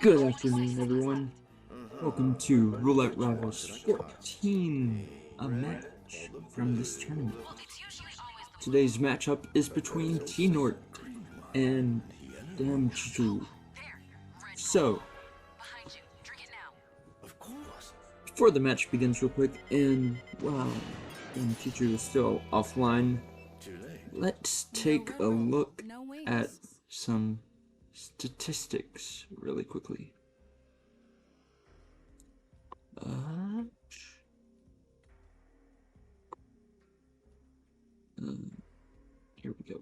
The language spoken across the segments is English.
Good afternoon, everyone. Welcome to Roulette Rivals 14, a match from this tournament. Today's matchup is between T-Nort and Dammchicu. So, before the match begins real quick, and while Dammchicu is still offline, let's take a look at some statistics really quickly. Here we go.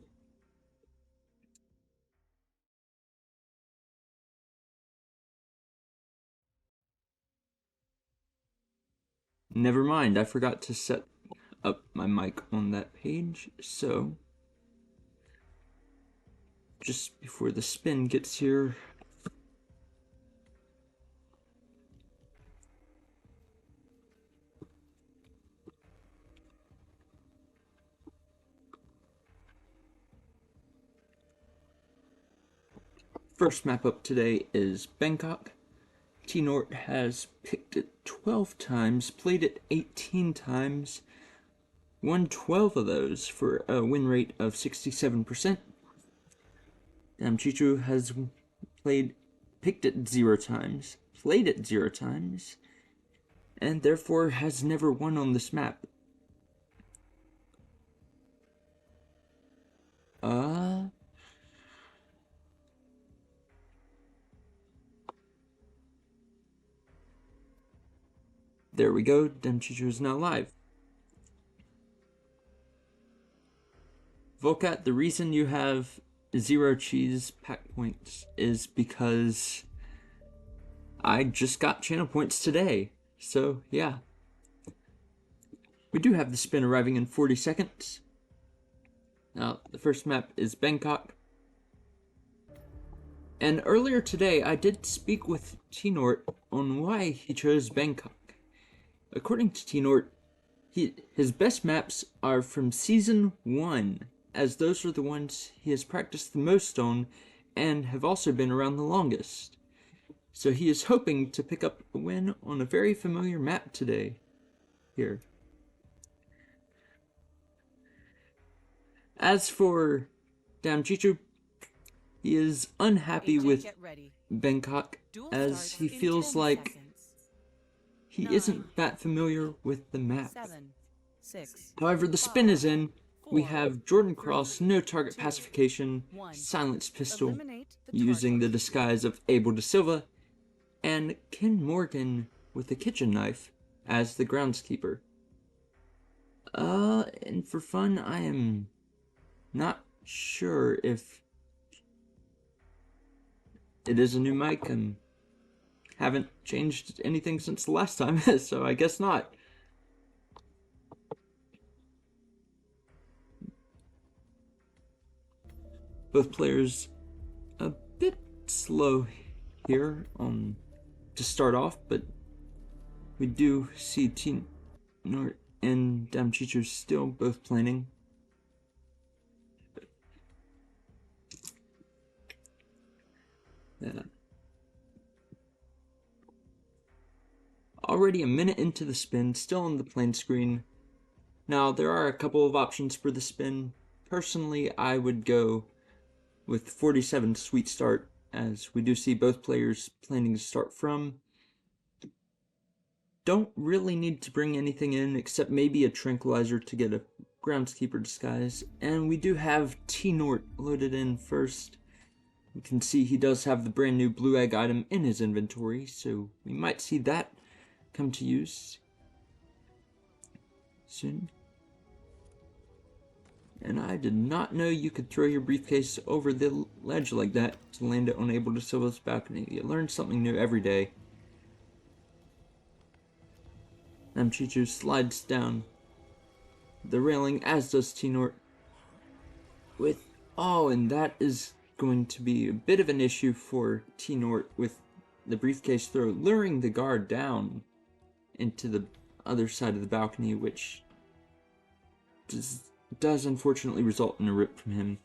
Never mind, I forgot to set up my mic on that page, so just before the spin gets here, first map up today is Bangkok. T-Nort has picked it 12 times, played it 18 times, won 12 of those for a win rate of 67%. Dammchicu has picked it 0 times, played it 0 times, and therefore has never won on this map. There we go, Dammchicu is now live. Volcat, the reason you have 0 cheese pack points is because I just got channel points today. So, yeah. We do have the spin arriving in 40 seconds. Now, the first map is Bangkok. And earlier today, I did speak with T-Nort on why he chose Bangkok. According to T-Nort, his best maps are from Season 1, as those are the ones he has practiced the most on and have also been around the longest. So he is hoping to pick up a win on a very familiar map today. Here. As for Dammchicu, he is unhappy with Bangkok as he feels like he isn't that familiar with the map. However, the spin is in. We have Jordan Cross, no target pacification, silenced pistol, using the disguise of Abel da Silva, and Ken Morgan with a kitchen knife as the groundskeeper. And for fun, I am not sure if it is a new mic, and haven't changed anything since the last time, so I guess not. Both players a bit slow here to start off, but we do see T-Nort and Dammchicu still both planning. Already a minute into the spin, still on the plane screen. Now, there are a couple of options for the spin. Personally, I would go with 47 sweet start, as we do see both players planning to start from. Don't really need to bring anything in except maybe a tranquilizer to get a groundskeeper disguise. And we do have T-Nort loaded in first. You can see he does have the brand new blue egg item in his inventory, so we might see that come to use soon. And I did not know you could throw your briefcase over the ledge like that to land it on Abel da Silva's balcony. You learn something new every day. Dammchicu slides down the railing, as does T-Nort. And that is going to be a bit of an issue for T-Nort with the briefcase throw, luring the guard down into the other side of the balcony, which does unfortunately result in a rip from him.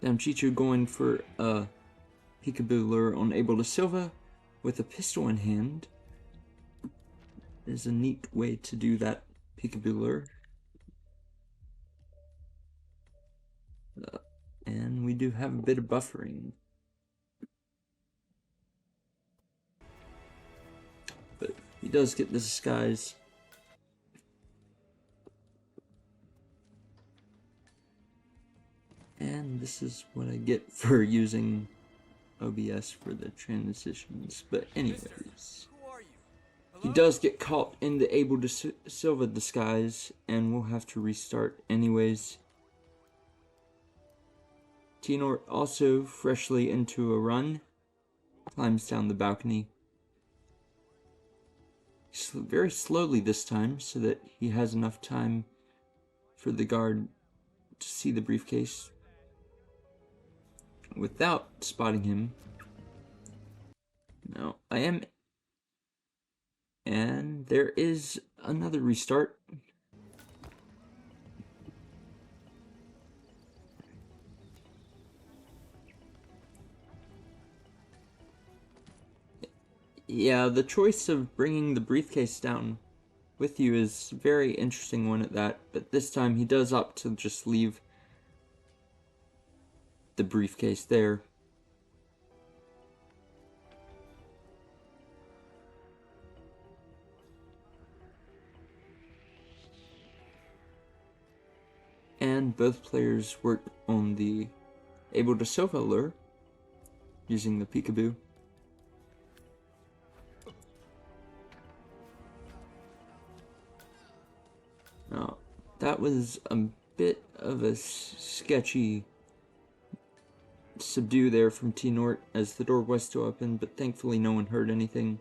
Dammchicu going for a peekaboo lure on Abel da Silva with a pistol in hand. Is a neat way to do that peekaboo lure. And we do have a bit of buffering. But he does get the disguise. And this is what I get for using OBS for the transitions. But anyways, he does get caught in the Abel da Silva disguise, and we'll have to restart anyways. T-Nort also freshly into a run, climbs down the balcony. Very slowly this time, so that he has enough time for the guard to see the briefcase without spotting him. No, I am. And there is another restart. Yeah, the choice of bringing the briefcase down with you is a very interesting one at that, but this time he does opt to just leave the briefcase there. And both players work on the Abel da Silva lure using the peekaboo. Now, that was a bit of a sketchy subdue there from T-Nort, as the door was still open, but thankfully no one heard anything.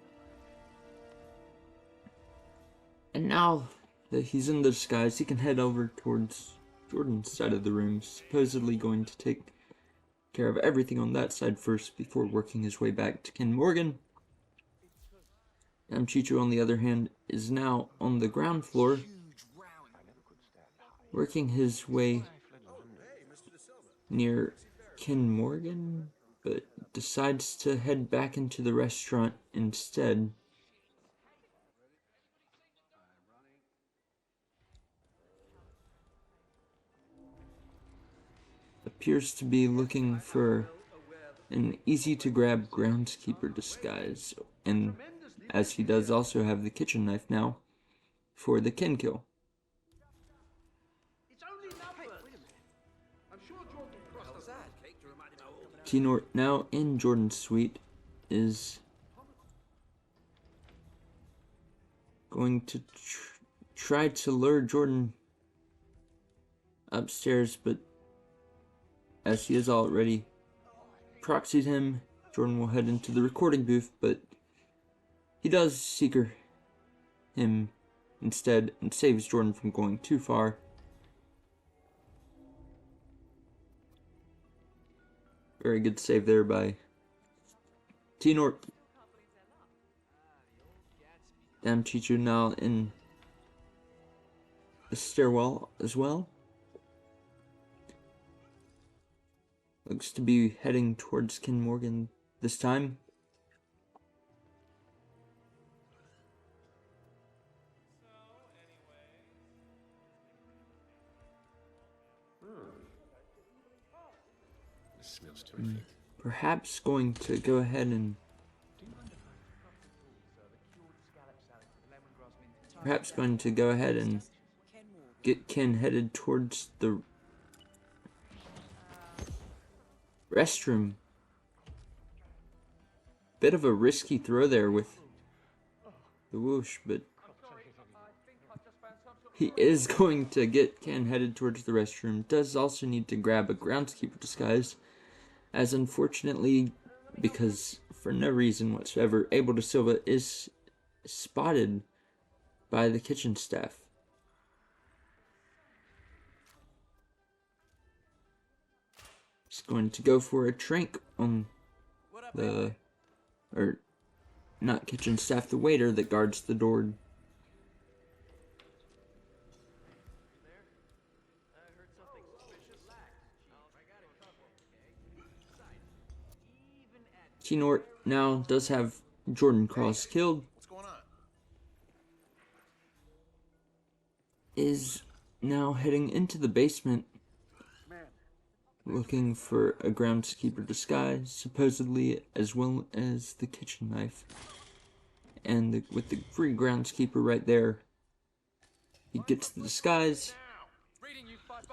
And now that he's in the disguise, he can head over towards Jordan's side of the room, supposedly going to take care of everything on that side first before working his way back to Ken Morgan. Dammchicu, on the other hand, is now on the ground floor, working his way near Ken Morgan, but decides to head back into the restaurant instead. Appears to be looking for an easy-to-grab groundskeeper disguise, and as he does also have the kitchen knife now for the Ken kill. T-Nort, now in Jordan's suite, is going to try to lure Jordan upstairs, but as he has already proxied him, Jordan will head into the recording booth, but he does seeker him instead and saves Jordan from going too far. Very good save there by T-Nort. Dammchicu now in the stairwell as well. Looks to be heading towards Ken Morgan this time. This smells terrific. Perhaps going to go ahead and get Ken headed towards the restroom. Bit of a risky throw there with the whoosh, but he is going to get Ken headed towards the restroom. Does also need to grab a groundskeeper disguise, as unfortunately, because for no reason whatsoever, Abel da Silva is spotted by the kitchen staff. He's going to go for a trank on the, or not kitchen staff, the waiter that guards the door. T-Nort now does have Jordan Cross killed. What's going on? Is now heading into the basement looking for a groundskeeper disguise, supposedly, as well as the kitchen knife. And with the free groundskeeper right there, he gets the disguise.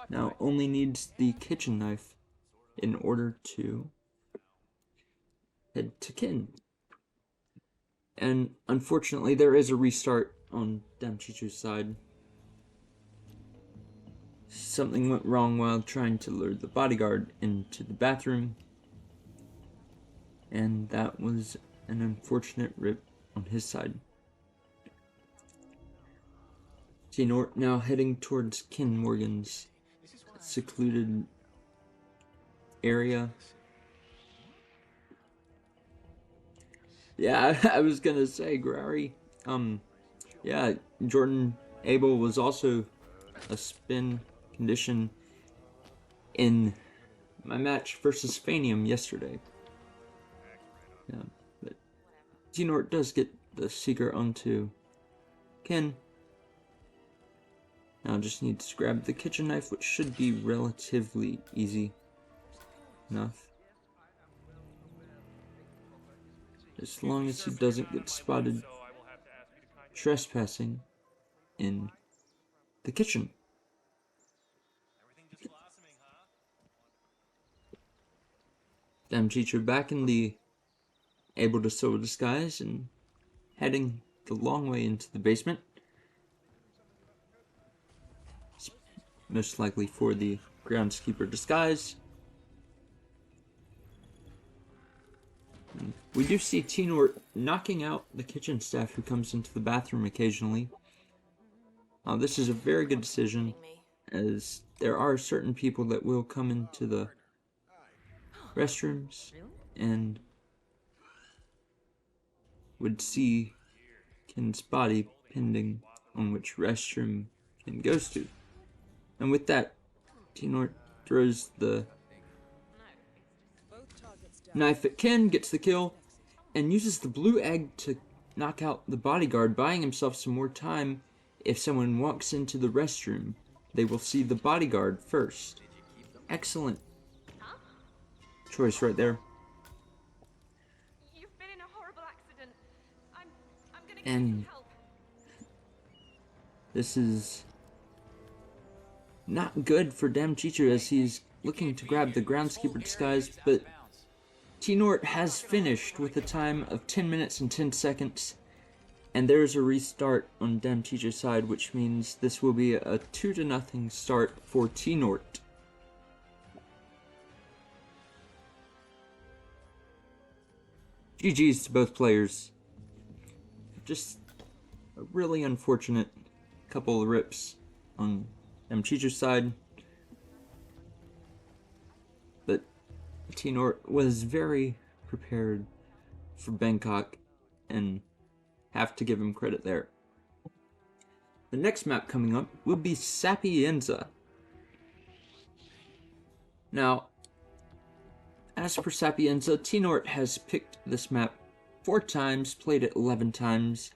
Now only needs the kitchen knife in order to head to Kin. And unfortunately, there is a restart on Dammchicu's side. Something went wrong while trying to lure the bodyguard into the bathroom, and that was an unfortunate rip on his side. T-Nort now heading towards Kin Morgan's secluded area. Yeah, I was gonna say, Grary. Yeah, Jordan Abel was also a spin condition in my match versus Fanium yesterday. Yeah, but T-Nort does get the Seeker onto Ken. Now just needs to grab the kitchen knife, which should be relatively easy enough. As long as he doesn't get spotted trespassing in the kitchen. Dammchicu back in the able to sew disguise and heading the long way into the basement. Most likely for the groundskeeper disguise. We do see T-Nort knocking out the kitchen staff who comes into the bathroom occasionally. This is a very good decision, as there are certain people that will come into the restrooms and would see Ken's body pending on which restroom Ken goes to. And with that, T-Nort throws the knife at Ken, gets the kill, and uses the blue egg to knock out the bodyguard, buying himself some more time. If someone walks into the restroom, they will see the bodyguard first. Excellent choice right there. You've been in a horrible accident. I'm gonna And get help. This is not good for Dammchicu as he's looking to grab the groundskeeper disguise, but T-Nort has finished with a time of 10 minutes and 10 seconds, and there's a restart on Dammchicu's side, which means this will be a 2-0 start for T-Nort. GG's to both players. Just a really unfortunate couple of rips on Dammchicu's side. But T-Nort was very prepared for Bangkok, and have to give him credit there. The next map coming up will be Sapienza. Now, as for Sapienza, T-Nort has picked this map 4 times, played it 11 times,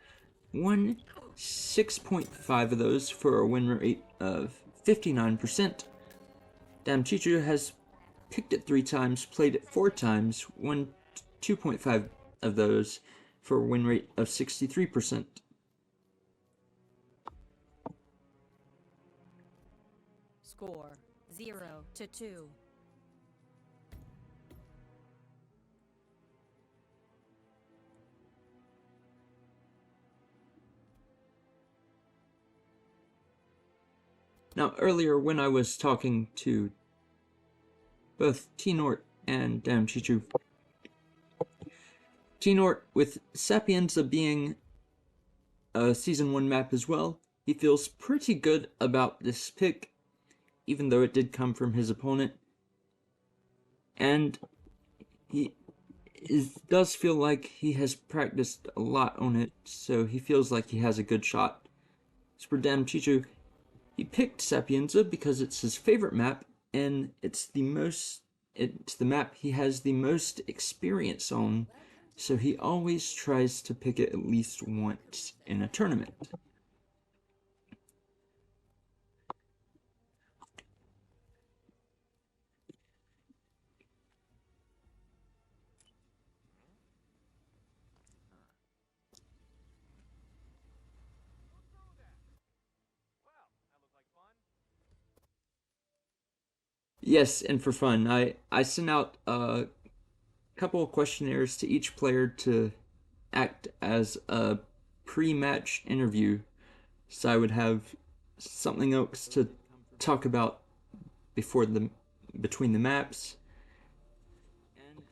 won 6.5 of those for a win rate of 59%. Dammchicu has picked it 3 times, played it 4 times, won 2.5 of those for a win rate of 63%. Score 0-2. Now, earlier when I was talking to both T-Nort and Dammchicu, T-Nort, with Sapienza being a Season 1 map as well, he feels pretty good about this pick, even though it did come from his opponent. And he does feel like he has practiced a lot on it, so he feels like he has a good shot. As for Dammchicu, he picked Sapienza because it's his favorite map, and it's the most it's the map he has the most experience on, so he always tries to pick it at least once in a tournament. Yes, and for fun, I sent out a couple of questionnaires to each player to act as a pre-match interview, so I would have something else to talk about between the maps. And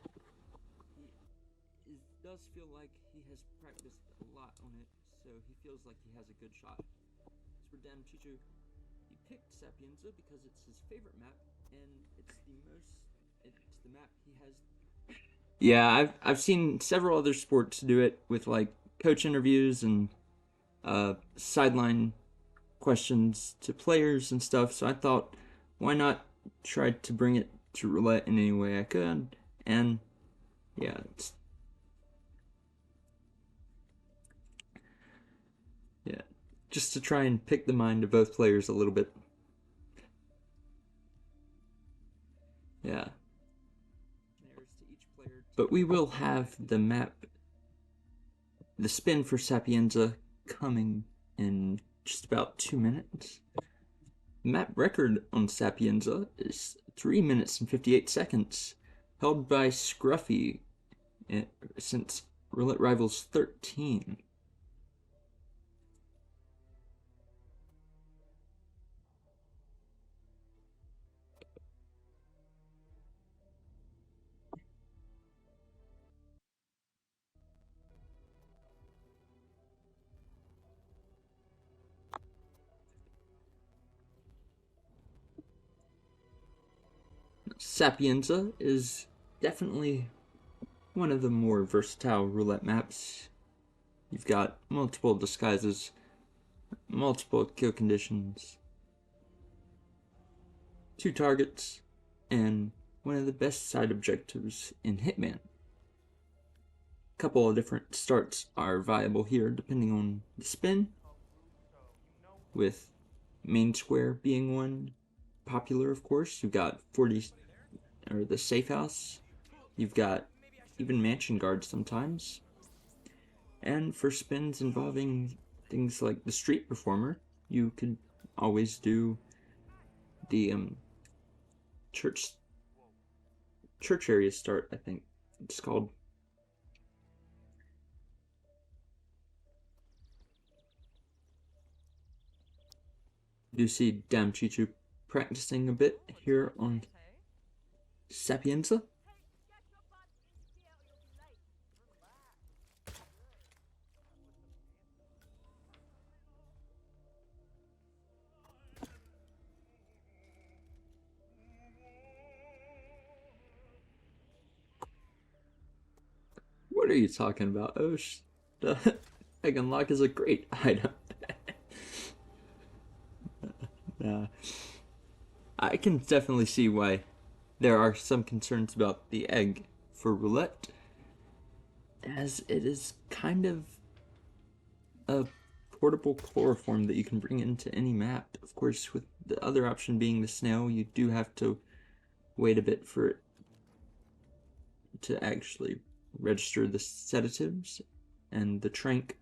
he does feel like he has practiced a lot on it, so he feels like he has a good shot. As for Dammchicu, he picked Sapienza because it's his favorite map, and it's the map he has. Yeah, I've seen several other sports do it with like coach interviews and sideline questions to players and stuff. So I thought, why not try to bring it to roulette in any way I could? And yeah, just to try and pick the mind of both players a little bit. Yeah. But we will have the spin for Sapienza coming in just about 2 minutes. The map record on Sapienza is 3 minutes and 58 seconds, held by Scruffy since Roulette Rivals 13. Sapienza is definitely one of the more versatile roulette maps. You've got multiple disguises, multiple kill conditions, 2 targets, and one of the best side objectives in Hitman. A couple of different starts are viable here depending on the spin, with main square being one popular, of course. You've got the safe house. You've got even mansion guards sometimes. And for spins involving things like the street performer, you could always do the church area start, I think it's called. You see Dammchicu practicing a bit here on Sapienza. What are you talking about? Oh, the egg unlock is a great item. I can definitely see why there are some concerns about the egg for roulette, as it is kind of a portable chloroform that you can bring into any map. Of course, with the other option being the snail, you do have to wait a bit for it to actually register the sedatives, and the trank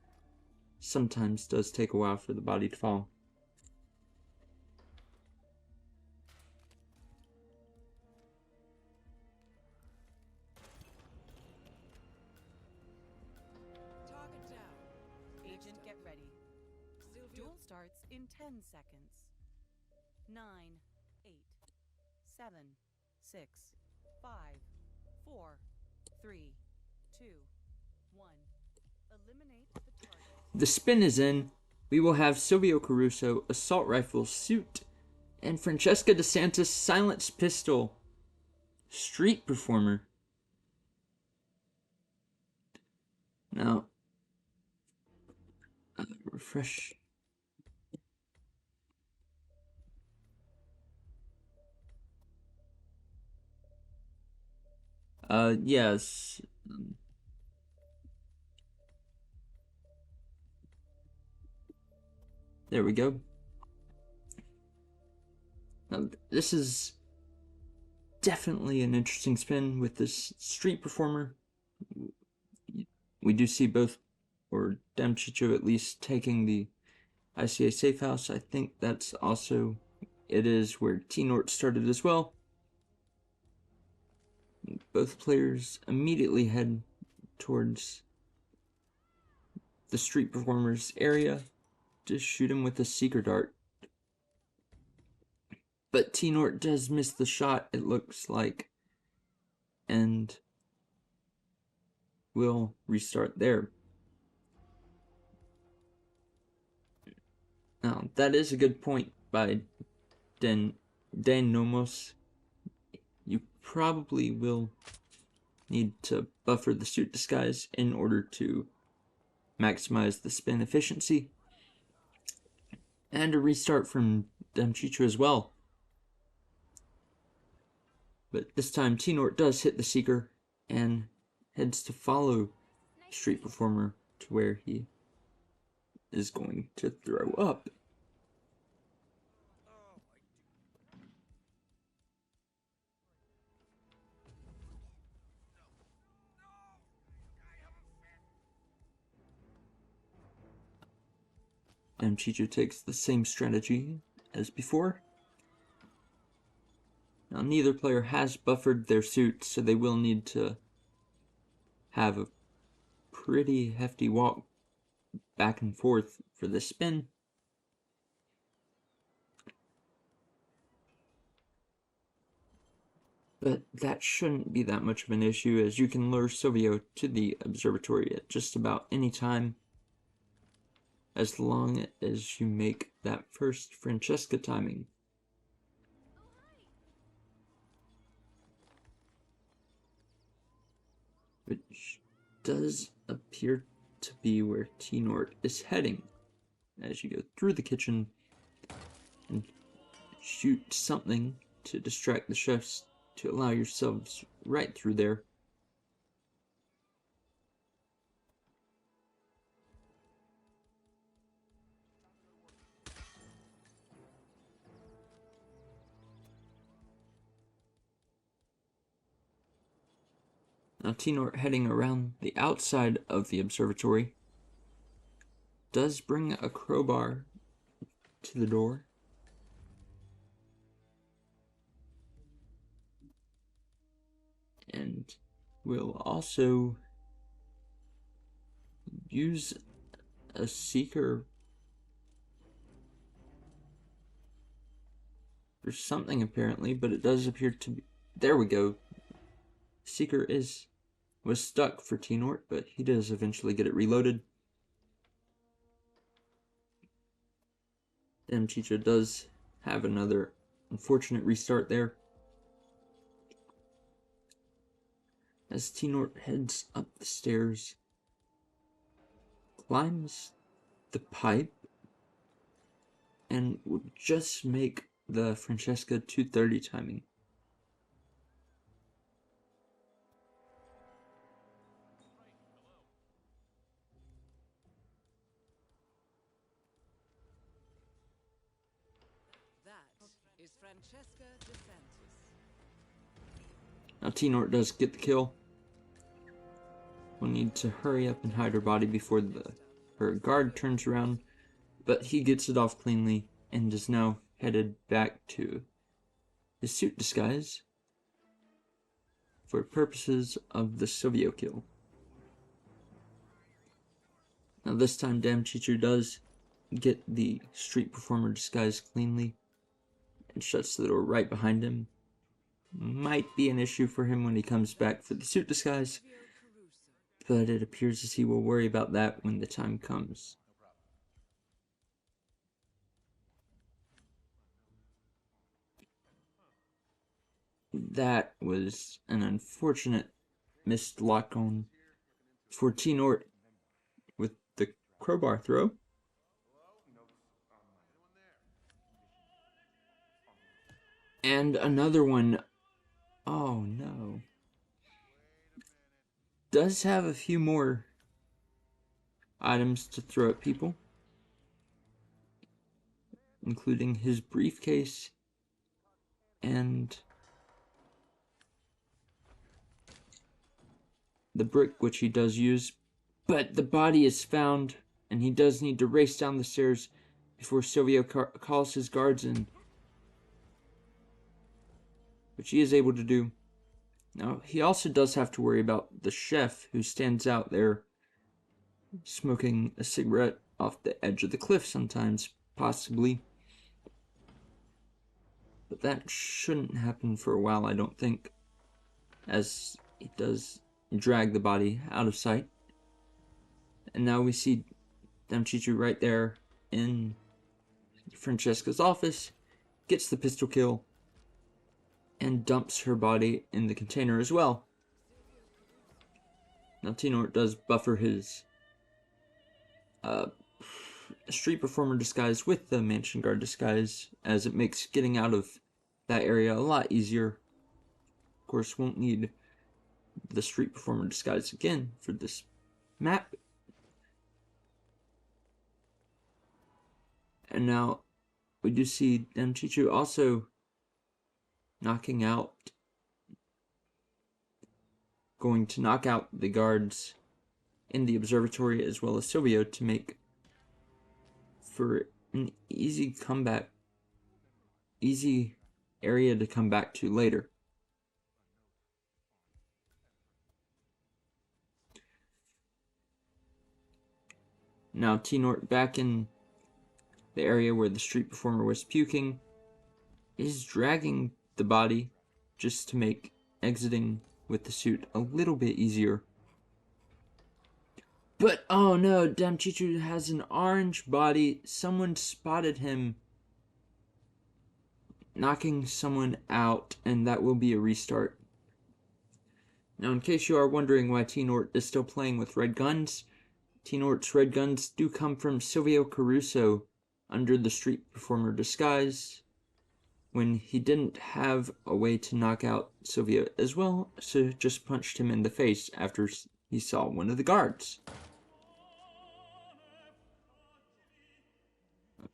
sometimes does take a while for the body to fall. Target down. Agent, get ready. Duel starts in 10 seconds. 9, 8, 7, 6, 5, 4, 3, 2, 1. Eliminate the target. The spin is in. We will have Silvio Caruso assault rifle suit and Francesca DeSantis silenced pistol street performer. Now, refresh. Yes. There we go. Now, this is definitely an interesting spin with this street performer. We do see both, or Dammchicu at least, taking the ICA safe house. I think that's also, it is where T-Nort started as well. Both players immediately head towards the street performer's area to shoot him with a seeker dart. But T-Nort does miss the shot, it looks like, and will restart there. Now, that is a good point by Dan Nomos. You probably will need to buffer the suit disguise in order to maximize the spin efficiency. And a restart from Dammchicu as well. But this time T-Nort does hit the Seeker and heads to follow Street Performer to where he is going to throw up. Dammchicu takes the same strategy as before. Now, neither player has buffered their suit, so they will need to have a pretty hefty walk back and forth for this spin. But that shouldn't be that much of an issue, as you can lure Silvio to the observatory at just about any time, as long as you make that first Francesca timing. Which does appear to be where T-Nort is heading, as you go through the kitchen and shoot something to distract the chefs to allow yourselves right through there. Now T-Nort heading around the outside of the observatory does bring a crowbar to the door. And will also use a seeker for something apparently, but it does appear to be, there we go. Seeker was stuck for T-Nort, but he does eventually get it reloaded. Dammchicu does have another unfortunate restart there. As T-Nort heads up the stairs, climbs the pipe, and will just make the Francesca 230 timing. That is Francesca DeSantis. Now T-Nort does get the kill. We'll need to hurry up and hide her body before her guard turns around, but he gets it off cleanly and is now headed back to his suit disguise for purposes of the Silvio kill. Now this time Dammchicu does get the street performer disguise cleanly and shuts the door right behind him. Might be an issue for him when he comes back for the suit disguise, but it appears as he will worry about that when the time comes. That was an unfortunate missed lock on for T-Nort with the crowbar throw. And another one. Oh no. does have a few more items to throw at people, including his briefcase and the brick, which he does use. But the body is found, and he does need to race down the stairs before Silvio calls his guards in, which he is able to do. Now, he also does have to worry about the chef who stands out there smoking a cigarette off the edge of the cliff sometimes, possibly. But that shouldn't happen for a while, I don't think, as he does drag the body out of sight. And now we see Dammchicu right there in Francesca's office, gets the pistol kill, and dumps her body in the container as well. Now Tinort does buffer his street performer disguise with the mansion guard disguise, as it makes getting out of that area a lot easier. Of course, won't need the street performer disguise again for this map. And now we do see Dammchicu also going to knock out the guards in the observatory as well as Silvio to make for an easy area to come back to later. Now Tinort, back in the area where the street performer was puking, is dragging the body just to make exiting with the suit a little bit easier. But oh no, Dammchicu has an orange body. Someone spotted him knocking someone out, and that will be a restart. Now, in case you are wondering why Tinort is still playing with red guns, Tinort's red guns do come from Silvio Caruso under the street performer disguise, when he didn't have a way to knock out Silvio as well, so just punched him in the face after he saw one of the guards.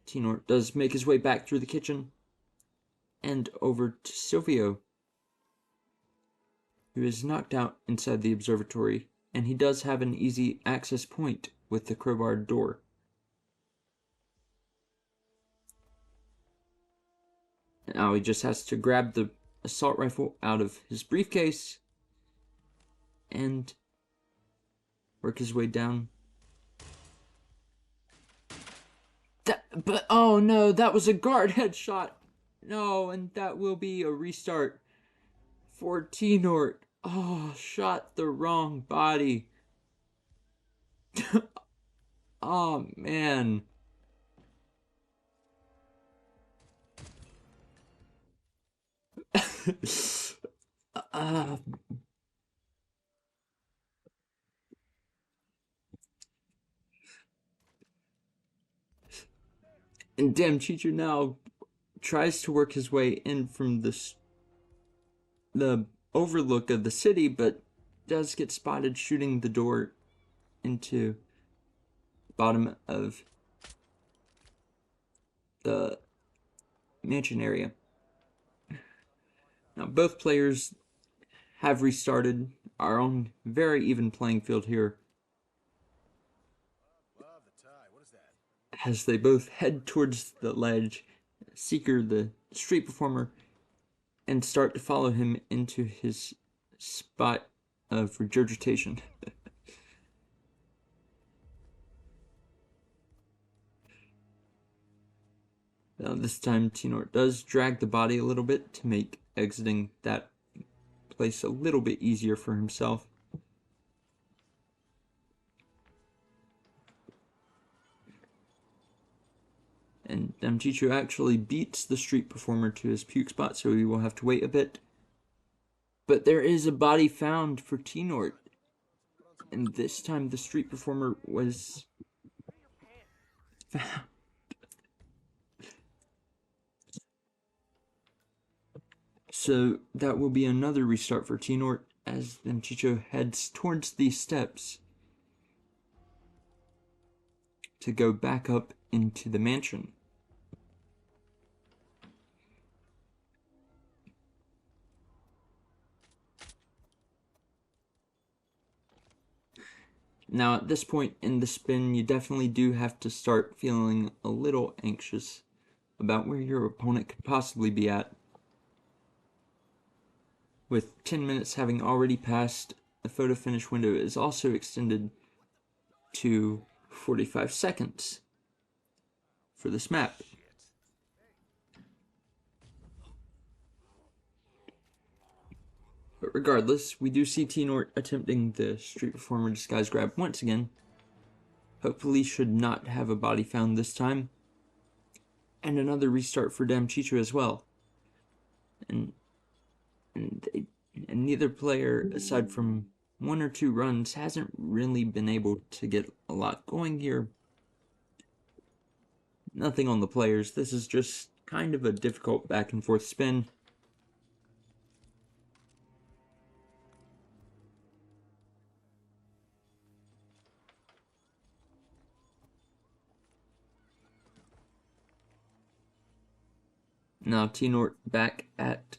Tinort does make his way back through the kitchen and over to Silvio, who is knocked out inside the observatory, and he does have an easy access point with the crowbarred door. Now he just has to grab the assault rifle out of his briefcase and work his way down. But oh no, that was a guard headshot. No, and that will be a restart for Tinort. Oh, shot the wrong body. Oh man. And Dammchicu now tries to work his way in from the overlook of the city, but does get spotted shooting the door into the bottom of the mansion area. Now both players have restarted, our own very even playing field here, as they both head towards the ledge, Seeker, the street performer, and start to follow him into his spot of regurgitation. Now this time Tinort does drag the body a little bit to make exiting that place a little bit easier for himself. And Dammchicu actually beats the street performer to his puke spot, so he will have to wait a bit. But there is a body found for Tinort, and this time the street performer was found. So that will be another restart for Tinort, as Dammchicu heads towards these steps to go back up into the mansion. Now, at this point in the spin, you definitely do have to start feeling a little anxious about where your opponent could possibly be at. With 10 minutes having already passed, the photo finish window is also extended to 45 seconds for this map. But regardless, we do see T-Nort attempting the Street Performer disguise grab once again. Hopefully should not have a body found this time. And another restart for Dammchicu as well. And neither player, aside from 1 or 2 runs, hasn't really been able to get a lot going here. Nothing on the players. This is just kind of a difficult back and forth spin. Now T-Nort back at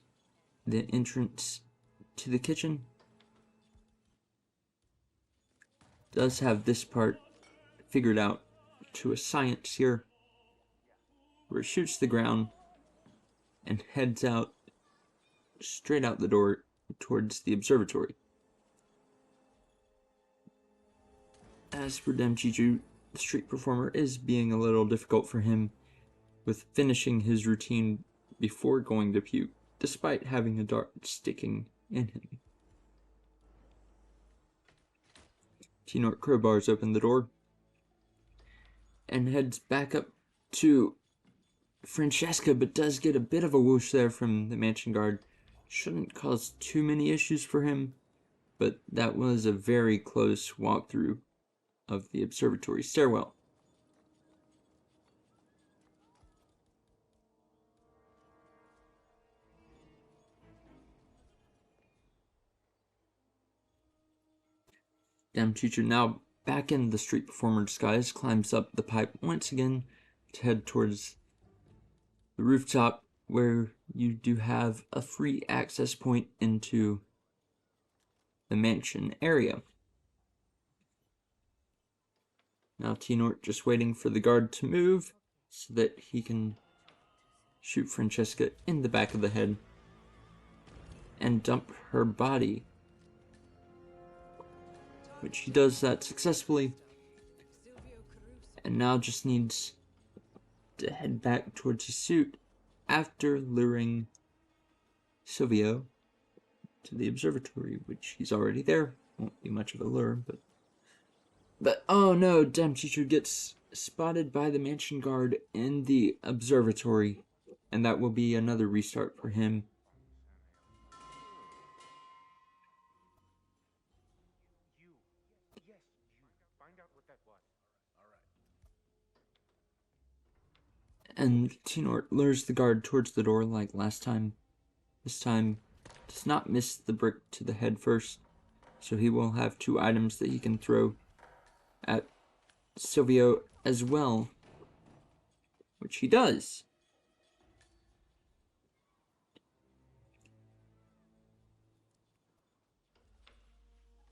the entrance to the kitchen. Does have this part figured out to a science here, where it shoots the ground and heads out straight out the door towards the observatory. As for Dammchicu, the Street Performer is being a little difficult for him with finishing his routine before going to puke, despite having a dart sticking in him. T-Nort crowbars open the door and heads back up to Francesca, but does get a bit of a whoosh there from the mansion guard. Shouldn't cause too many issues for him, but that was a very close walkthrough of the observatory stairwell. Dammchicu, now back in the Street Performer disguise, climbs up the pipe once again to head towards the rooftop, where you do have a free access point into the mansion area. Now T-Nort just waiting for the guard to move so that he can shoot Francesca in the back of the head and dump her body, which he does that successfully, and now just needs to head back towards his suit after luring Silvio to the observatory, which he's already there. Won't be much of a lure, but oh no, Dammchicu gets spotted by the mansion guard in the observatory, and that will be another restart for him. And T-Nort lures the guard towards the door like last time. This time, does not miss the brick to the head first, so he will have 2 items that he can throw at Silvio as well, which he does.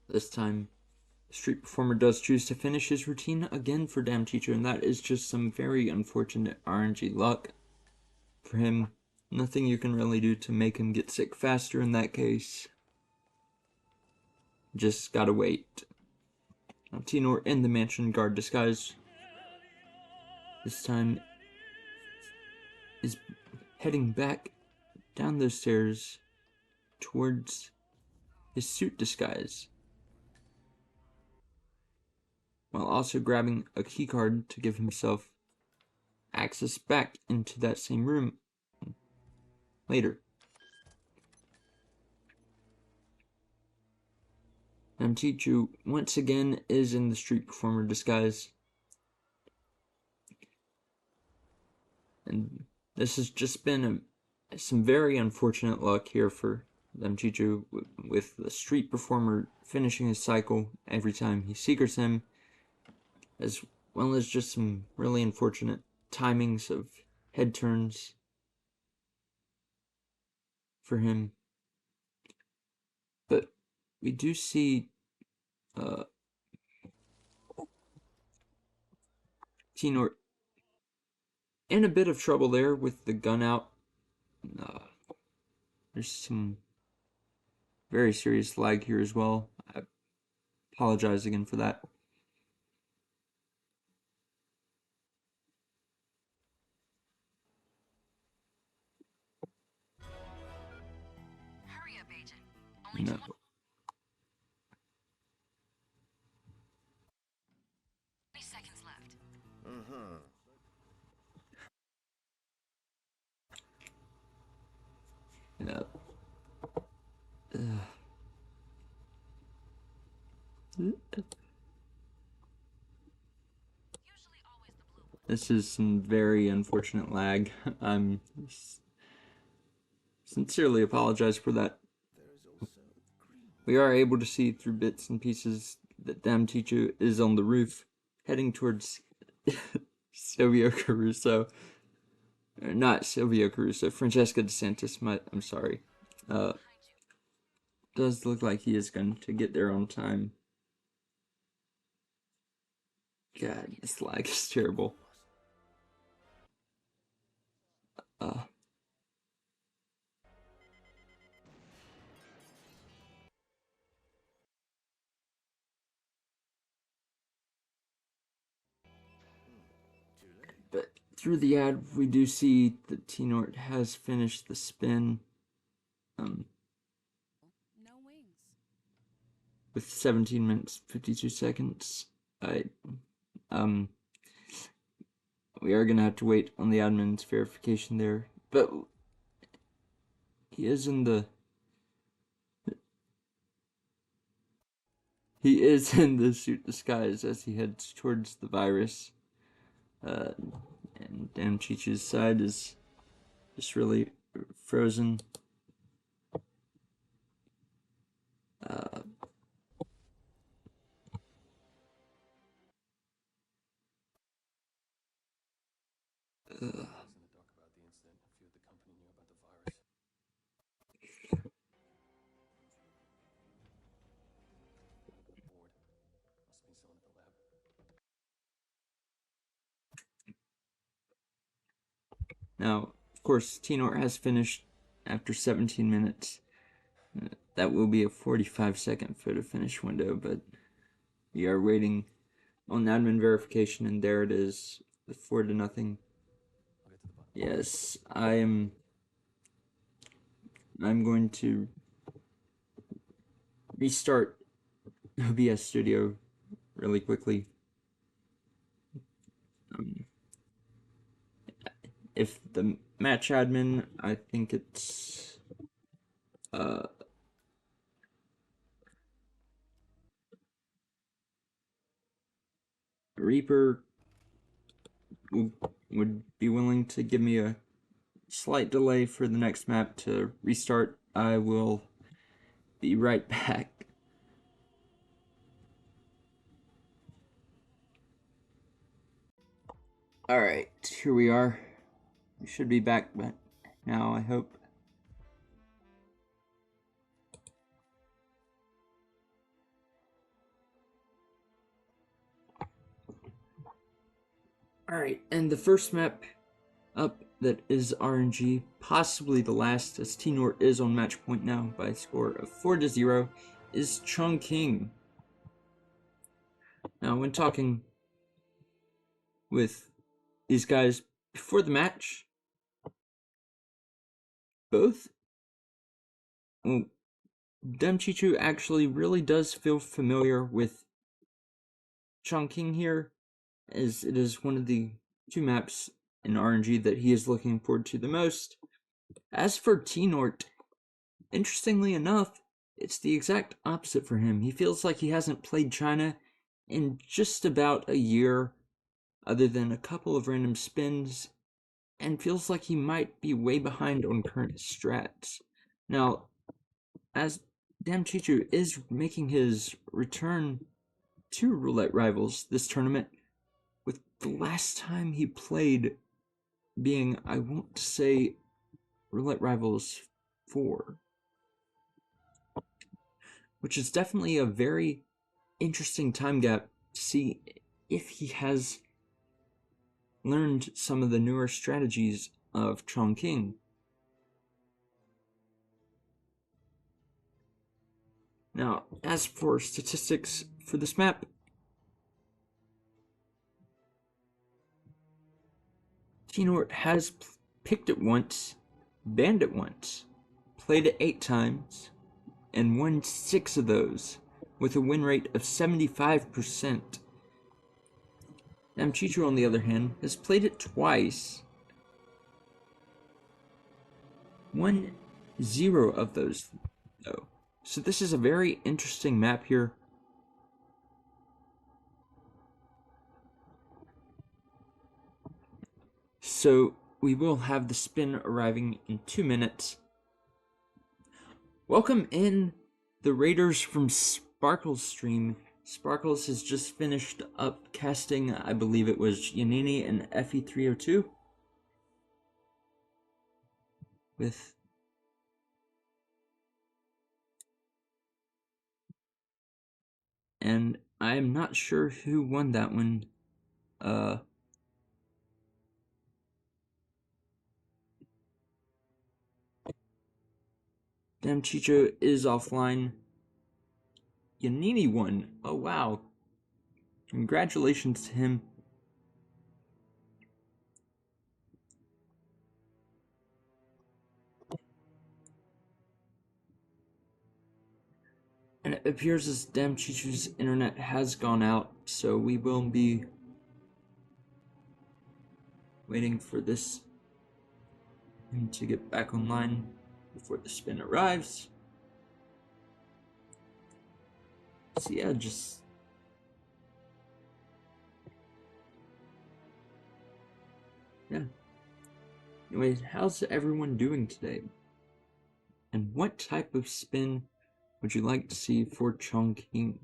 This time, the Street Performer does choose to finish his routine again for Dammchicu, and that is just some very unfortunate RNG luck for him. Nothing you can really do to make him get sick faster in that case. Just gotta wait. Now T-Nort in the mansion guard disguise this time is heading back down those stairs towards his suit disguise, while also grabbing a keycard to give himself access back into that same room later. Dammchicu once again is in the Street Performer disguise, and this has just been some very unfortunate luck here for Dammchicu, with the street performer finishing his cycle every time he secrets him, as well as just some really unfortunate timings of head turns for him. But we do see T-Nort in a bit of trouble there with the gun out. There's some very serious lag here as well. I apologize again for that. Hurry up, Agent. Only No. 20 seconds left. No. This is some very unfortunate lag. I'm sincerely apologize for that. We are able to see through bits and pieces that Dammchicu is on the roof, heading towards Silvio Caruso. Not Silvio Caruso, Francesca DeSantis. I'm sorry. Does look like he is going to get there on time. God, this lag is terrible. But through the ad, we do see that T-Nort has finished the spin. No wings. With 17 minutes 52 seconds. We are gonna have to wait on the admin's verification there, but he is in the suit disguise as he heads towards the virus. And Dammchicu's side is just really frozen. Now, of course, T-Nort has finished after 17 minutes. That will be a 45-second photo finish window, but we are waiting on admin verification, and there it is, 4-0. Yes, I'm going to restart OBS Studio really quickly. If the match admin, I think it's Reaper would be willing to give me a slight delay for the next map to restart, I will be right back. Alright, here we are. We should be back but now, I hope. Alright, and the first map up that is RNG, possibly the last, as T-Nort is on match point now by a score of 4-0, is Chongqing. Now, when talking with these guys before the match, both, well, Dammchicu actually really does feel familiar with Chongqing here, as it is one of the 2 maps in RNG that he is looking forward to the most. As for T-Nort, interestingly enough, it's the exact opposite for him. He feels like he hasn't played China in just about a year, other than a couple of random spins, and feels like he might be way behind on current strats. Now, as Dammchicu is making his return to Roulette Rivals this tournament, with the last time he played being, I want to say, Roulette Rivals 4. Which is definitely a very interesting time gap to see if he has learned some of the newer strategies of Chongqing. Now, as for statistics for this map, T-Nort has picked it once, banned it once, played it 8 times, and won 6 of those, with a win rate of 75%. Dammchicu, on the other hand, has played it twice, won 0 of those, though. So this is a very interesting map here. So we will have the spin arriving in 2 minutes. Welcome in the Raiders from Sparkle's stream. Sparkles has just finished up casting, I believe it was Yanini and FE302. With and I'm not sure who won that one. Dammchicu is offline. Yanini won. Oh wow. Congratulations to him. And it appears as Dammchicu's internet has gone out, so we will be waiting for this him to get back online before the spin arrives. So yeah, just anyways, how's everyone doing today? And what type of spin would you like to see for Chongqing?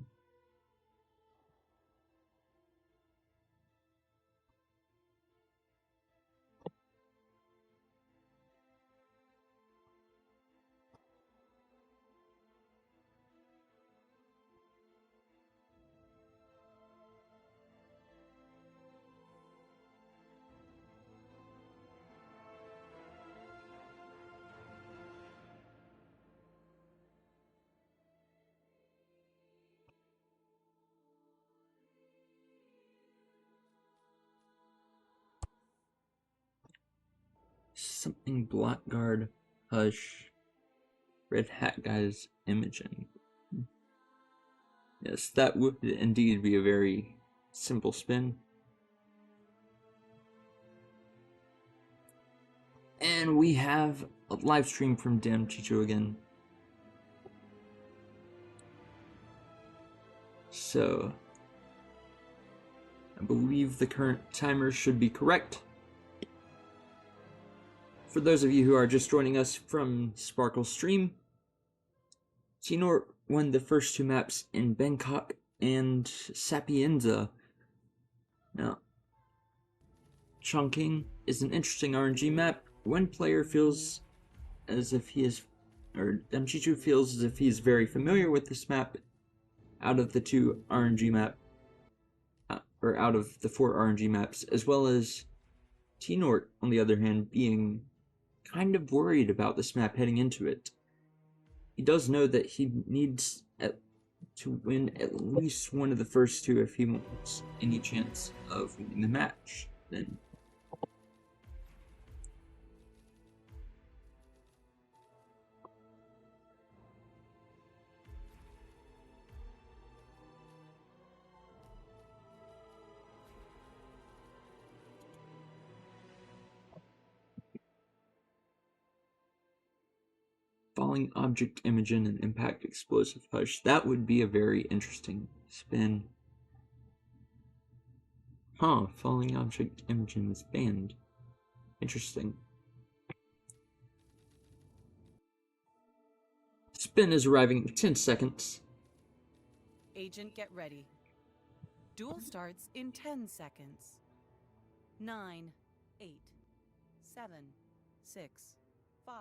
Something Blackguard, Hush, Red Hat Guy's Imogen. Yes, that would indeed be a very simple spin. And we have a live stream from Dammchicu again. So, I believe the current timer should be correct. For those of you who are just joining us from Sparkle's stream, T-Nort won the first 2 maps in Bangkok and Sapienza. Now, Chongqing is an interesting RNG map. One player feels as if he is, or Dammchicu feels as if he is very familiar with this map out of the 2 RNG map, or out of the 4 RNG maps, as well as T-Nort, on the other hand, being kind of worried about this map heading into it. He does know that he needs to win at least one of the first 2 if he wants any chance of winning the match. Then Falling Object Imogen and Impact Explosive Hush. That would be a very interesting spin. Huh, Falling Object Imogen is banned. Interesting. Spin is arriving in 10 seconds. Agent, get ready. Duel starts in 10 seconds. 9, 8, 7, 6, 5.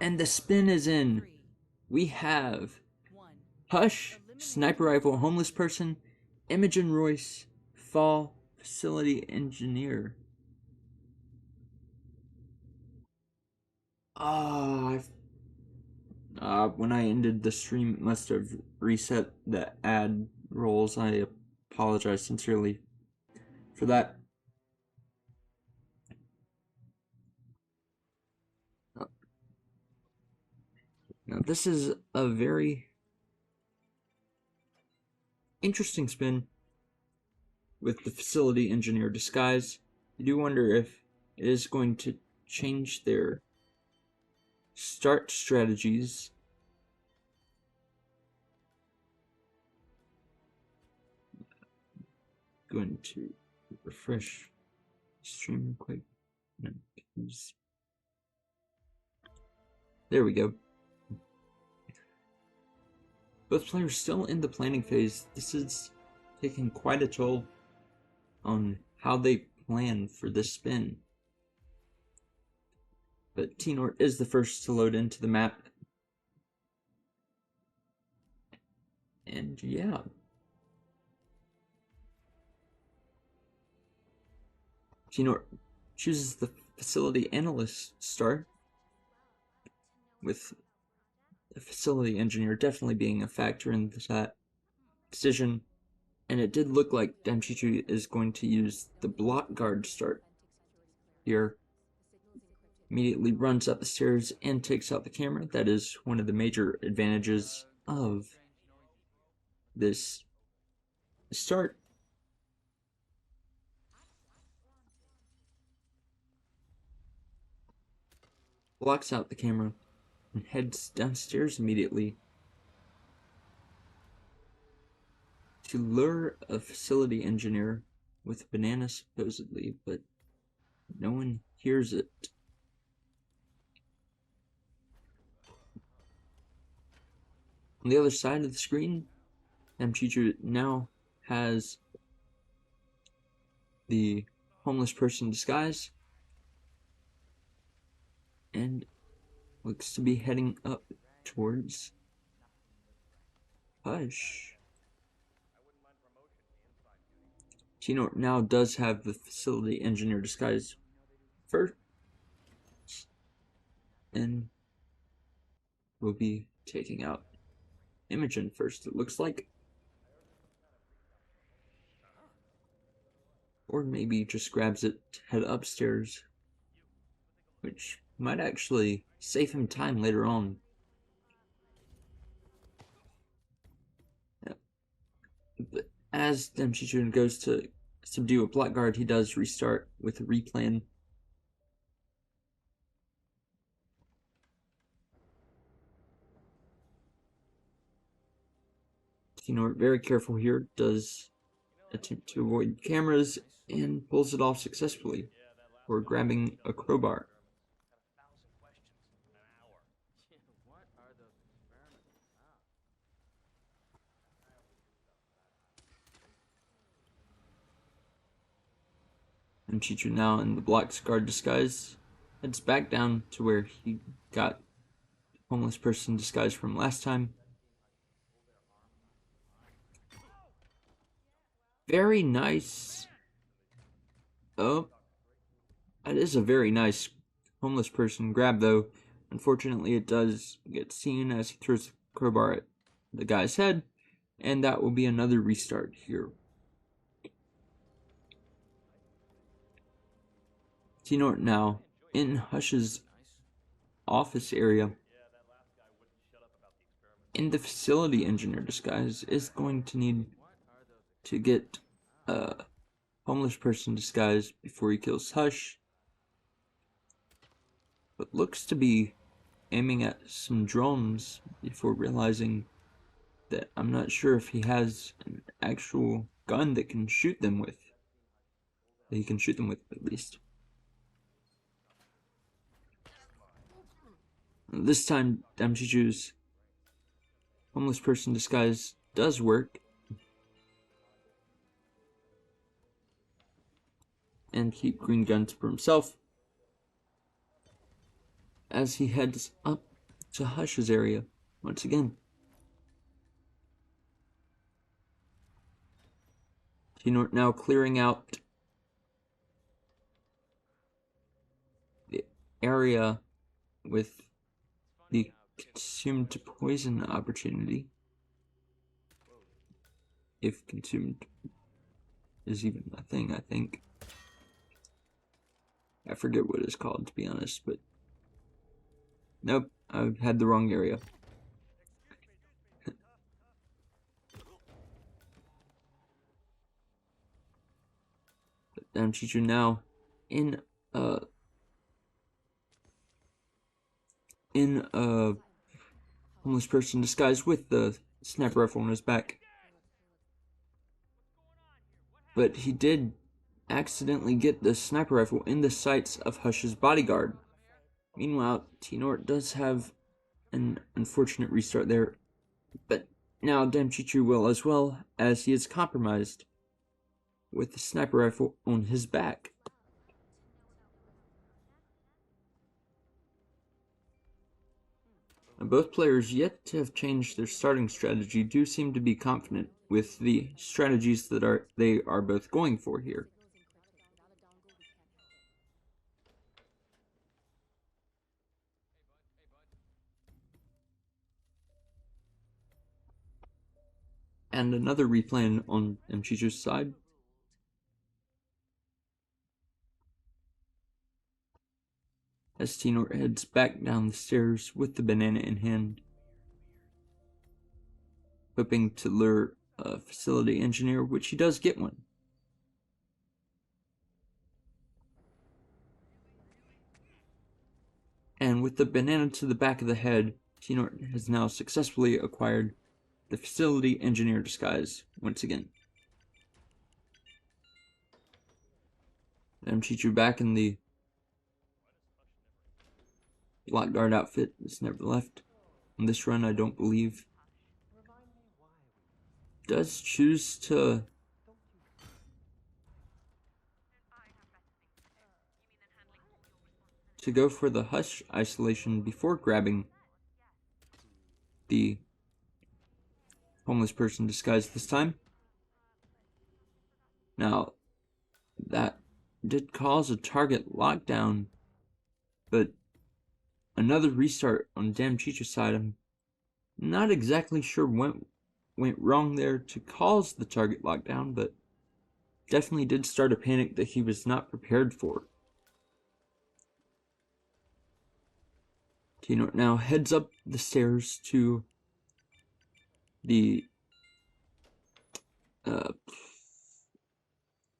And the spin is in. 3, We have 1. Hush, Sniper Rifle, Homeless Person, Imogen Royce, Fall, Facility Engineer. When I ended the stream, it must have reset the ad rolls. I apologize sincerely for that. Now, this is a very interesting spin with the Facility Engineer disguise. I do wonder if it is going to change their start strategies. Going to refresh stream real quick. No, there we go. Both players still in the planning phase. This is taking quite a toll on how they plan for this spin. But T-Nort is the first to load into the map. And yeah. T-Nort chooses the Facility Analyst start, with the Facility Engineer definitely being a factor in that decision. And it did look like Dammchicu is going to use the Block Guard start here. Immediately runs up the stairs and takes out the camera. That is one of the major advantages of this start. Blocks out the camera and heads downstairs immediately to lure a Facility Engineer with a banana supposedly, but no one hears it. On the other side of the screen, Dammchicu now has the Homeless Person disguise and looks to be heading up towards Hush. T-Nort now does have the Facility Engineer disguise first, and will be taking out Imogen first, it looks like. Or maybe just grabs it to head upstairs, which might actually save him time later on. Yeah. But as Dammchicu goes to subdue a Black Guard, he does restart with a replan. T-Nort, very careful here, does attempt to avoid cameras and pulls it off successfully for grabbing a crowbar. And Chichu, now in the Black Guard disguise, heads back down to where he got Homeless Person disguise from last time. Very nice. Oh, that is a very nice Homeless Person grab, though. Unfortunately, it does get seen as he throws the crowbar at the guy's head, and that will be another restart here. T-Nort now in Hush's office area in the Facility Engineer disguise is going to need to get a Homeless Person disguise before he kills Hush, but looks to be aiming at some drones before realizing that I'm not sure if he has an actual gun that can shoot them with. That he can shoot them with, at least. This time, Dammchicu's homeless person disguise does work, and keep green guns for himself as he heads up to Hush's area once again. T-Nort now clearing out the area with the consumed poison opportunity. If consumed is even a thing, I think. I forget what it's called, to be honest, but nope, I had the wrong area. But Dammchicu now in a homeless person disguised with the sniper rifle on his back. But he did accidentally get the sniper rifle in the sights of Hush's bodyguard. Meanwhile, T-Nort does have an unfortunate restart there, but now Dammchicu will as well, as he is compromised with the sniper rifle on his back. And both players, yet to have changed their starting strategy, do seem to be confident with the strategies that they are both going for here. And another replan on Dammchicu's side. As T-Nort heads back down the stairs with the banana in hand, hoping to lure a facility engineer, which he does get one. And with the banana to the back of the head, T-Nort has now successfully acquired the facility engineer disguise once again. Dammchicu back in the blackguard outfit that's never left. On this run, I don't believe. Does choose to go for the Hush isolation before grabbing the homeless person disguise this time. Now, that did cause a target lockdown, but another restart on Dammchicu's side. I'm not exactly sure what went wrong there to cause the target lockdown, but definitely did start a panic that he was not prepared for. T-Nort now heads up the stairs to the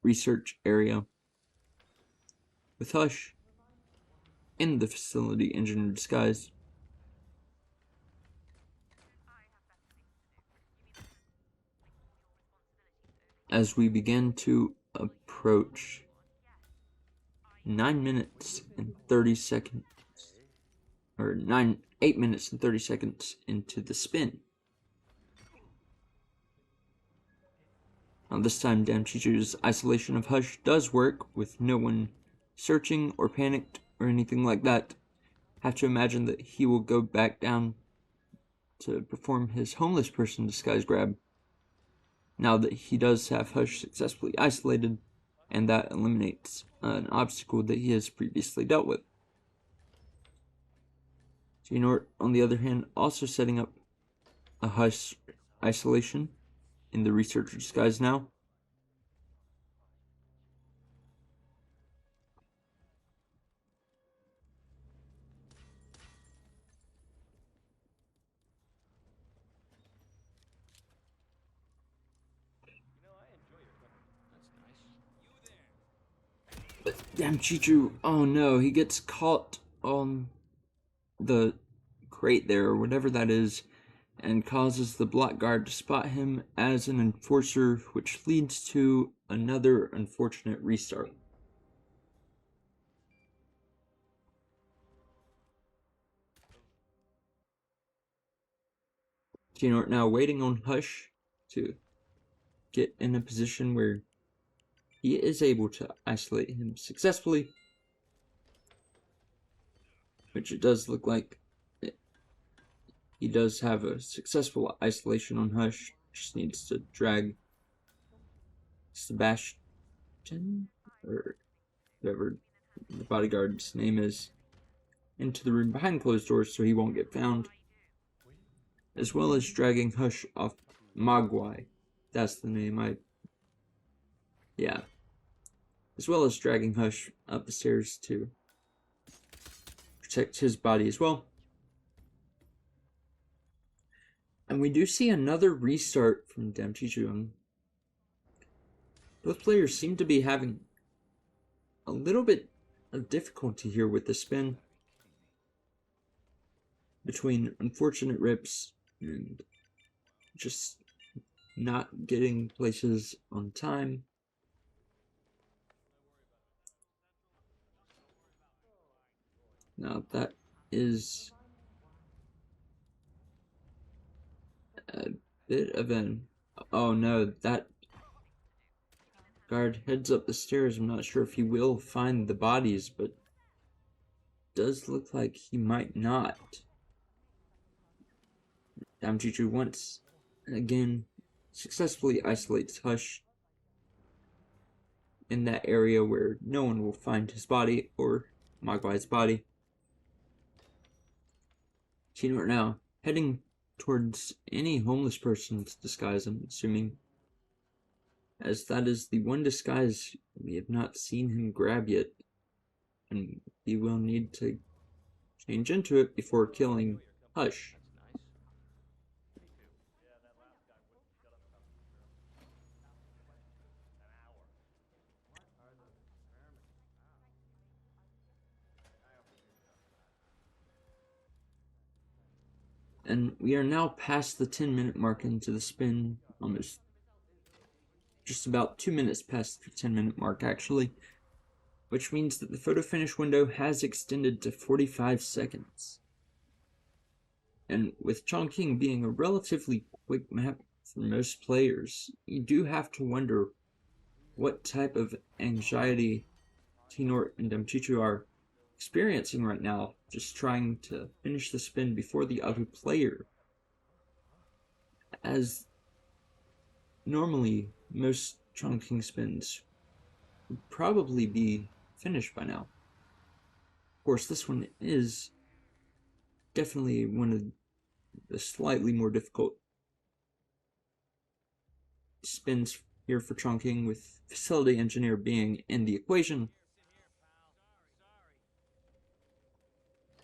research area with Hush in the facility engineer disguise. As we begin to approach 9 minutes and 30 seconds, or 8 minutes and 30 seconds into the spin. Now this time Dammchicu's isolation of Hush does work with no one searching or panicked or anything like that. Have to imagine that he will go back down to perform his homeless person disguise grab now that he does have Hush successfully isolated, and that eliminates an obstacle that he has previously dealt with. T-Nort, on the other hand, also setting up a Hush isolation in the researcher disguise now. But Dammchicu, oh no, he gets caught on the crate there, or whatever that is, and causes the blackguard to spot him as an enforcer, which leads to another unfortunate restart. T-Nort now waiting on Hush to get in a position where he is able to isolate him successfully, which it does look like he does have a successful isolation on Hush. Just needs to drag Sebastian, or whoever the bodyguard's name is, into the room behind closed doors so he won't get found, as well as dragging Hush off Mogwai. That's the name. Yeah. As well as dragging Hush up the stairs to protect his body as well. And we do see another restart from Dammchicu. Both players seem to be having a little bit of difficulty here with the spin, between unfortunate rips and just not getting places on time. Now that is a bit of an... Oh no, that guard heads up the stairs. I'm not sure if he will find the bodies, but does look like he might not. Dammchicu once again successfully isolates Hush in that area where no one will find his body or Mogwai's body. T-Nort now heading towards any homeless person's disguise, I'm assuming, as that is the one disguise we have not seen him grab yet, and he will need to change into it before killing Hush. And we are now past the 10-minute mark into the spin, almost just about 2 minutes past the 10-minute mark actually, which means that the photo finish window has extended to 45 seconds. And with Chongqing being a relatively quick map for most players, you do have to wonder what type of anxiety T-Nort and Dammchicu are experiencing right now, just trying to finish the spin before the other player, as normally most Chongqing spins would probably be finished by now. Of course, this one is definitely one of the slightly more difficult spins here for Chongqing, with Facility Engineer being in the equation.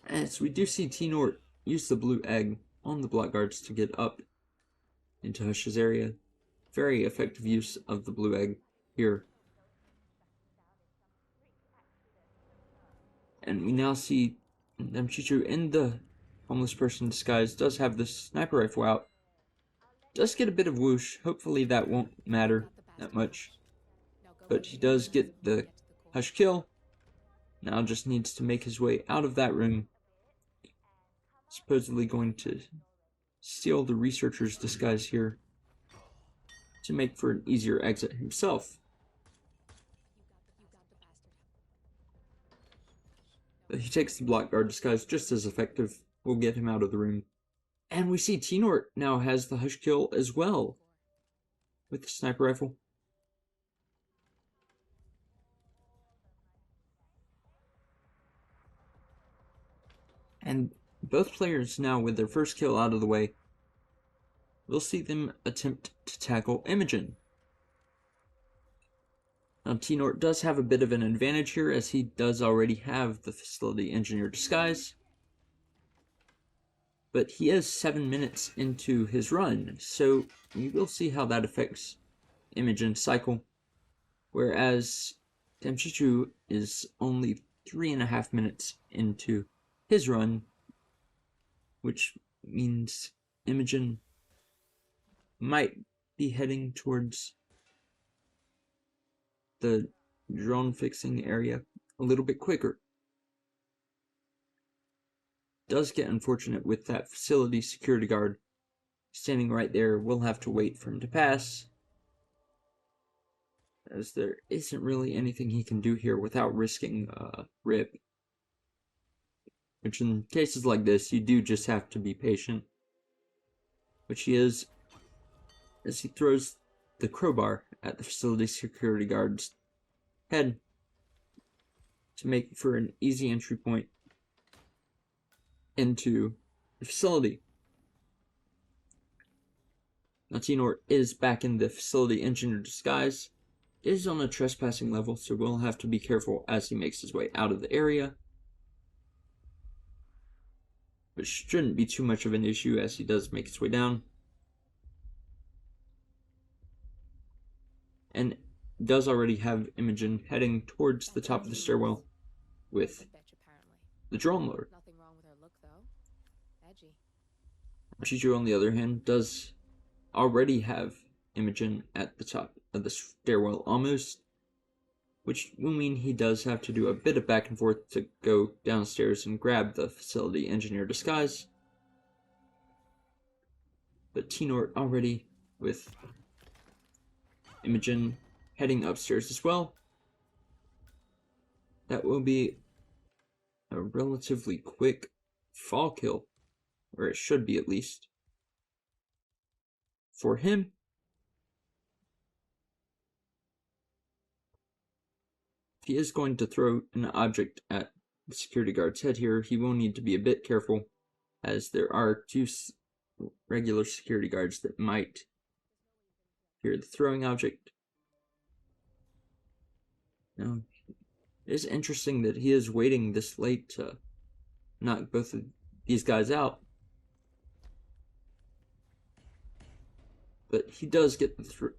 As we do see T-Nort use the blue egg on the block guards to get up into Hush's area. Very effective use of the blue egg here. And we now see Dammchicu in the homeless person disguise does have the sniper rifle out. Does get a bit of whoosh. Hopefully that won't matter that much. But he does get the Hush kill. Now just needs to make his way out of that room. Supposedly going to steal the researcher's disguise here to make for an easier exit himself. But he takes the block guard disguise just as effective. Will get him out of the room. And we see T-Nort now has the Hush kill as well with the sniper rifle. And both players now with their first kill out of the way, we'll see them attempt to tackle Imogen. Now T-Nort does have a bit of an advantage here, as he does already have the Facility Engineer disguise. But he is 7 minutes into his run, so we will see how that affects Imogen's cycle. Whereas Dammchicu is only 3.5 minutes into his run, which means Imogen might be heading towards the drone fixing area a little bit quicker. Does get unfortunate with that facility security guard standing right there. We'll have to wait for him to pass, as there isn't really anything he can do here without risking rip. Which in cases like this, you do just have to be patient. Which he is, as he throws the crowbar at the facility security guard's head to make for an easy entry point into the facility. Now T-Nort is back in the facility engineer disguise. It is on a trespassing level, so we'll have to be careful as he makes his way out of the area. But shouldn't be too much of an issue as he does make his way down. And does already have Imogen heading towards the top of the stairwell with the drone loader. Nothing wrong with her look, though. Edgy. Dammchicu, on the other hand, does already have Imogen at the top of the stairwell almost, which will mean he does have to do a bit of back and forth to go downstairs and grab the facility engineer disguise. But T-Nort already with Imogen heading upstairs as well. That will be a relatively quick fall kill, or it should be at least, for him. If he is going to throw an object at the security guard's head here, he will need to be a bit careful, as there are two regular security guards that might hear the throwing object. Now, it is interesting that he is waiting this late to knock both of these guys out. But he does get the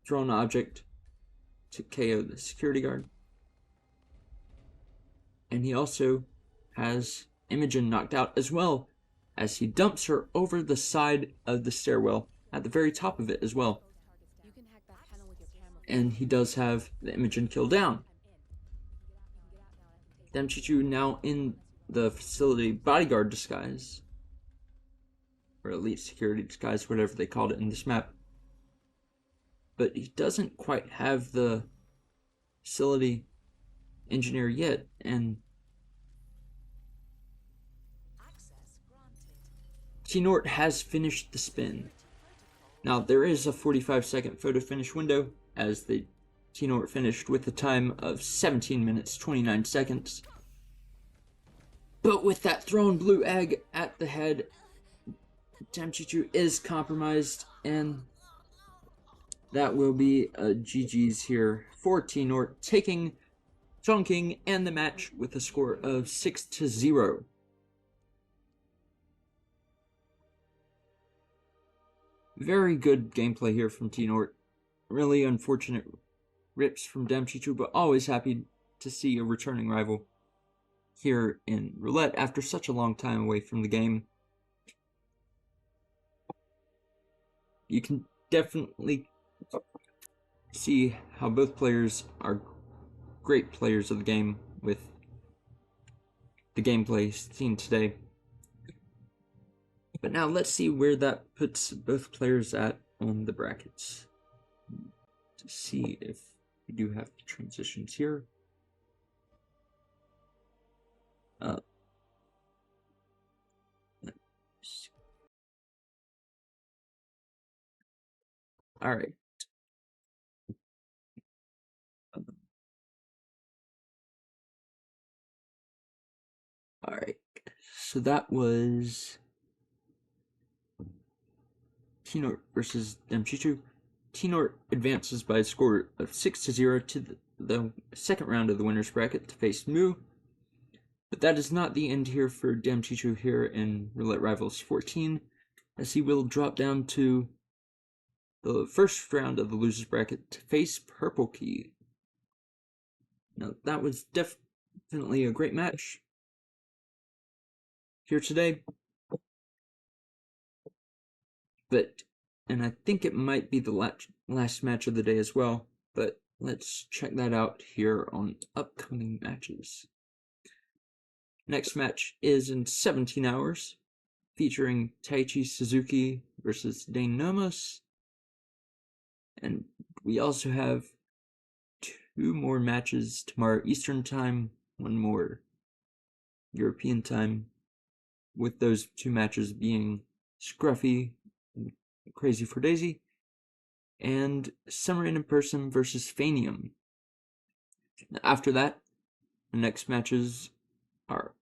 thrown object to KO the security guard. And he also has Imogen knocked out as well, as he dumps her over the side of the stairwell at the very top of it as well. And he does have the Imogen kill down. Dammchicu now in the facility bodyguard disguise, or elite security disguise, whatever they called it in this map. But he doesn't quite have the facility engineer yet, and T-Nort has finished the spin. Now there is a 45-second photo finish window, as the T-Nort finished with a time of 17 minutes 29 seconds. But with that thrown blue egg at the head, Dammchicu is compromised, and that will be a GG's here for T-Nort, taking Chongqing and the match with a score of 6-0. Very good gameplay here from T-Nort. Really unfortunate rips from Dammchicu, but always happy to see a returning rival here in Roulette after such a long time away from the game. You can definitely see how both players are great players of the game with the gameplay seen today. But now let's see where that puts both players at on the brackets, to see if we do have the transitions here. All right. All right. So that was T-Nort versus Dammchicu. T-Nort advances by a score of 6-0 to the second round of the winner's bracket to face Mu. But that is not the end here for Dammchicu here in Roulette Rivals 14, as he will drop down to the first round of the loser's bracket to face Purple Key. Now, that was definitely a great match here today. And I think it might be the last match of the day as well, but let's check that out here on upcoming matches. Next match is in 17 hours, featuring Taichi Suzuki versus Dane Nomos. And we also have 2 more matches tomorrow Eastern Time, 1 more European Time, with those 2 matches being Scruffy and Crazy for Daisy, and Summer in Person versus Fanium. After that, the next matches are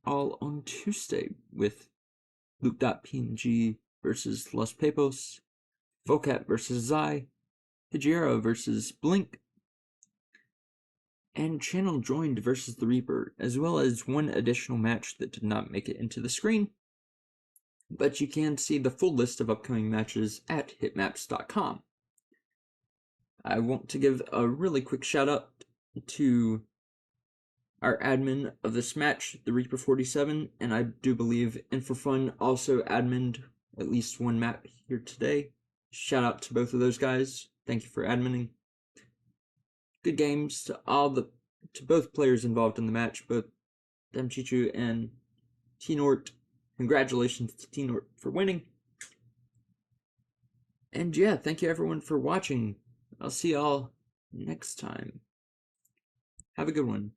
all on Tuesday, with Luke.png versus Los Pepos, Vocat versus Zai, Hijiro versus Blink, and Channel Joined versus The Reaper, as well as 1 additional match that did not make it into the screen. But you can see the full list of upcoming matches at hitmaps.com. I want to give a really quick shout out to our admin of this match, the Reaper 47, and I do believe InfoFun also adminned at least 1 map here today. Shout out to both of those guys. Thank you for adminning. Good games to both players involved in the match, both Dammchicu and T-Nort. Congratulations to T-Nort for winning. And yeah, thank you everyone for watching. I'll see y'all next time. Have a good one.